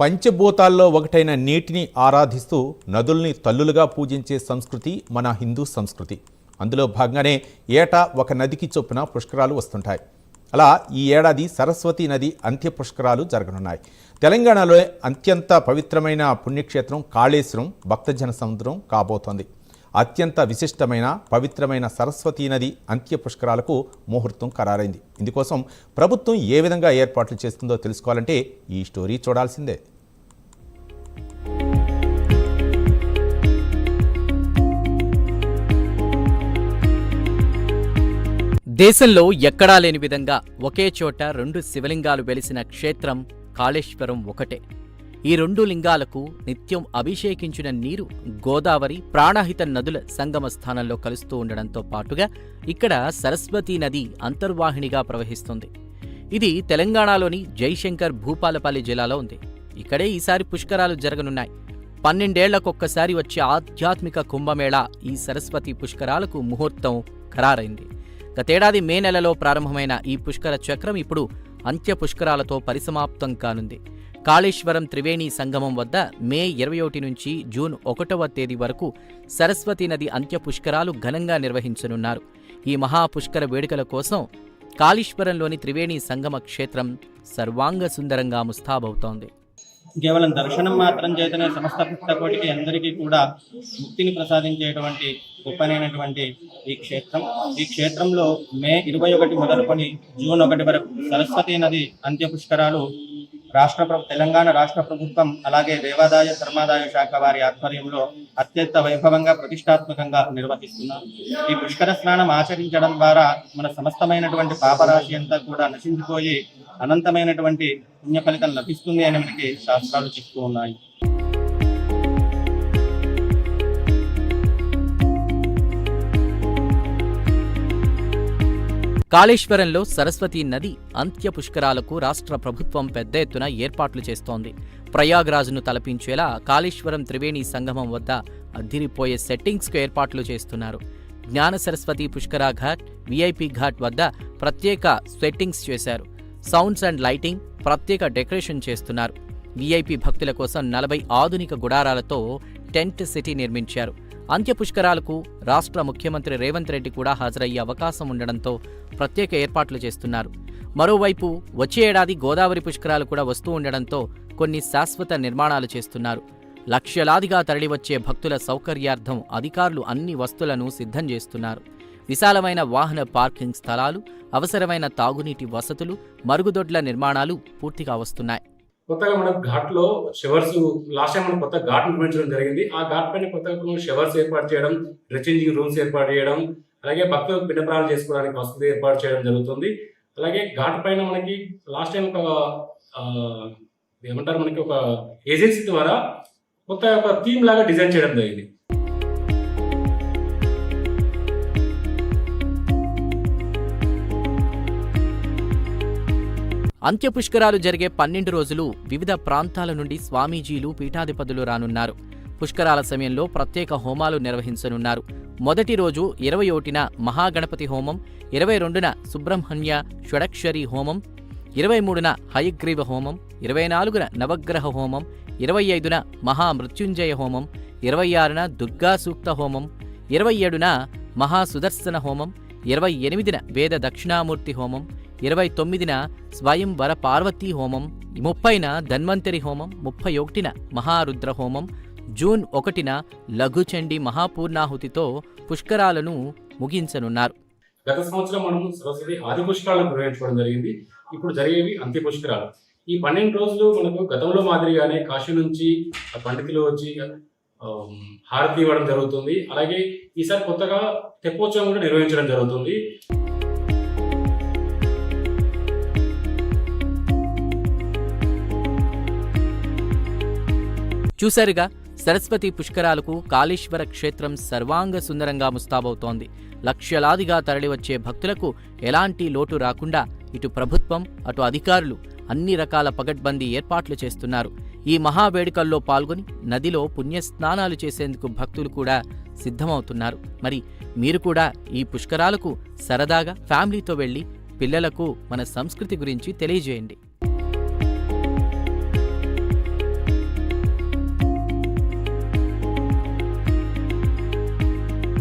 పంచభూతాల్లో ఒకటైన నీటిని ఆరాధిస్తూ నదుల్ని తల్లులుగా పూజించే సంస్కృతి మన హిందూ సంస్కృతి. అందులో భాగంగానే ఏటా ఒక నదికి చొప్పున పుష్కరాలు వస్తుంటాయి. అలా ఈ ఏడాది సరస్వతి నది అంత్య పుష్కరాలు జరగనున్నాయి. తెలంగాణలో అత్యంత పవిత్రమైన పుణ్యక్షేత్రం కాళేశ్వరం భక్తజన సముద్రం కాబోతోంది. అత్యంత విశిష్టమైన పవిత్రమైన సరస్వతీ నది అంత్య పుష్కరాలకు ముహూర్తం ఖరారైంది. ఇందుకోసం ప్రభుత్వం ఏ విధంగా ఏర్పాట్లు చేస్తుందో తెలుసుకోవాలంటే ఈ స్టోరీ చూడాల్సిందే. దేశంలో ఎక్కడా లేని విధంగా ఒకే చోట 2 శివలింగాలు వెలిసిన క్షేత్రం కాళేశ్వరం ఒకటే. ఈ 2 లింగాలకు నిత్యం అభిషేకించిన నీరు గోదావరి, ప్రాణహిత నదుల సంగమ స్థానంలో కలుస్తూ ఉండడంతో పాటుగా ఇక్కడ సరస్వతీ నది అంతర్వాహినిగా ప్రవహిస్తుంది. ఇది తెలంగాణలోని జయశంకర్ భూపాలపల్లి జిల్లాలో ఉంది. ఇక్కడే ఈసారి పుష్కరాలు జరగనున్నాయి. 12 ఏళ్లకొక్కసారి వచ్చే ఆధ్యాత్మిక కుంభమేళా ఈ సరస్వతి పుష్కరాలకు ముహూర్తం ఖరారైంది. గతేడాది మే నెలలో ప్రారంభమైన ఈ పుష్కర చక్రం ఇప్పుడు అంత్య పుష్కరాలతో పరిసమాప్తం కానుంది. కాళేశ్వరం త్రివేణి సంగమం వద్ద మే 21 నుంచి జూన్ 1వ తేదీ వరకు సరస్వతీ నది అంత్య పుష్కరాలు ఘనంగా నిర్వహించనున్నారు. ఈ మహాపుష్కర వేడుకల కోసం కాళేశ్వరంలోని త్రివేణి సంగమ క్షేత్రం సర్వాంగ సుందరంగా ముస్తాబవుతోంది. కేవలం దర్శనం మాత్రం చేతనే సమస్త భక్తకోటికి అందరికీ కూడా ముక్తిని ప్రసాదించేటువంటి గొప్పనైనటువంటి ఈ క్షేత్రంలో మే 21 మొదలుకొని జూన్ 1 వరకు సరస్వతీ నది అంత్య పుష్కరాలు తెలంగాణ రాష్ట్ర ప్రభుత్వం అలాగే దేవాదాయ ధర్మాదాయ శాఖ వారి ఆధ్వర్యంలో అత్యంత వైభవంగా ప్రతిష్టాత్మకంగా నిర్వహిస్తున్నారు. ఈ పుష్కర స్నానం ఆచరించడం ద్వారా మన సమస్తమైనటువంటి పాపరాశి అంతా కూడా నశించిపోయి అనంతమైనటువంటి పుణ్య ఫలితం లభిస్తుంది అని మనకి శాస్త్రాలు చెప్తూ ఉన్నాయి. కాళేశ్వరంలో సరస్వతీ నది అంత్య పుష్కరాలకు రాష్ట్ర ప్రభుత్వం పెద్ద ఎత్తున ఏర్పాట్లు చేస్తోంది. ప్రయాగ్రాజ్ను తలపించేలా కాళేశ్వరం త్రివేణి సంగమం వద్ద అద్దిరిపోయే సెట్టింగ్స్కు ఏర్పాట్లు చేస్తున్నారు. జ్ఞాన సరస్వతి పుష్కర ఘాట్, విఐపి ఘాట్ వద్ద ప్రత్యేక సెట్టింగ్స్ చేశారు. సౌండ్స్ అండ్ లైటింగ్, ప్రత్యేక డెకరేషన్ చేస్తున్నారు. విఐపి భక్తుల కోసం 40 ఆధునిక గుడారాలతో టెంట్ సిటీ నిర్మించారు. అంత్య పుష్కరాలకు రాష్ట్ర ముఖ్యమంత్రి రేవంత్ రెడ్డి కూడా హాజరయ్యే అవకాశం ఉండడంతో ప్రత్యేక ఏర్పాట్లు చేస్తున్నారు. మరోవైపు వచ్చే ఏడాది గోదావరి పుష్కరాలు కూడా వస్తూ ఉండడంతో కొన్ని శాశ్వత నిర్మాణాలు చేస్తున్నారు. లక్షలాదిగా తరలివచ్చే భక్తుల సౌకర్యార్థం అధికారులు అన్ని వస్తువులను సిద్ధం చేస్తున్నారు. విశాలమైన వాహన పార్కింగ్ స్థలాలు, అవసరమైన తాగునీటి వసతులు, మరుగుదొడ్ల నిర్మాణాలు పూర్తిగా వస్తున్నాయి. కొత్తగా మనం ఘాట్లో షవర్స్ లాస్ట్ టైం మనం కొత్త ఘాట్ నిర్మించడం జరిగింది. ఆ ఘాట్ పైన కొత్తగా షవర్స్ ఏర్పాటు చేయడం, డ్రెస్సింగ్ రూమ్స్ ఏర్పాటు చేయడం, అలాగే భక్తులకు పిండప్రాణాలు చేసుకోవడానికి వసతి ఏర్పాటు చేయడం జరుగుతుంది. అలాగే ఘాట్ పైన మనకి లాస్ట్ టైం మనకి ఒక ఏజెన్సీ ద్వారా కొత్త ఒక థీమ్ లాగా డిజైన్ చేయడం జరిగింది. అంత్య పుష్కరాలు జరిగే 12 రోజులు వివిధ ప్రాంతాల నుండి స్వామీజీలు, పీఠాధిపతులు రానున్నారు. పుష్కరాల సమయంలో ప్రత్యేక హోమాలు నిర్వహించనున్నారు. మొదటి రోజు 21న మహాగణపతి హోమం, 22న సుబ్రహ్మణ్య షడక్షరి హోమం, 23న హయగ్రీవ హోమం, 24న నవగ్రహ హోమం, 25న మహామృత్యుంజయ హోమం, 26న దుర్గా సూక్త హోమం, 27న మహాసుదర్శన హోమం, 28న వేద దక్షిణామూర్తి హోమం, 29న స్వయంవర పార్వతీ హోమం, 30న ధన్వంతరి హోమం, 31న మహారుద్ర హోమం, జూన్ 1న లఘుచండి మహాపూర్ణాహుతితో పుష్కరాలను ముగించనున్నారు. గత సంవత్సరం మనం సరస్వతి ఆది పుష్కరాలను నిర్వహించుకోవడం జరిగింది. ఇప్పుడు జరిగేవి అంత్య పుష్కరాలు. ఈ 12 రోజులు మనకు గతంలో మాదిరిగానే కాశీ నుంచి పండితులు వచ్చి హారతి ఇవ్వడం జరుగుతుంది. అలాగే ఈసారి కొత్తగా తెప్పోత్సవం కూడా నిర్వహించడం జరుగుతుంది. చూశారుగా, సరస్వతి పుష్కరాలకు కాళేశ్వర క్షేత్రం సర్వాంగ సుందరంగా ముస్తాబవుతోంది. లక్షలాదిగా తరలివచ్చే భక్తులకు ఎలాంటి లోటు రాకుండా ఇటు ప్రభుత్వం, అటు అధికారులు అన్ని రకాల పగడ్బందీ ఏర్పాట్లు చేస్తున్నారు. ఈ మహావేడుకల్లో పాల్గొని నదిలో పుణ్యస్నానాలు చేసేందుకు భక్తులు కూడా సిద్ధమవుతున్నారు. మరి మీరు కూడా ఈ పుష్కరాలకు సరదాగా ఫ్యామిలీతో వెళ్లి పిల్లలకు మన సంస్కృతి గురించి తెలియజేయండి.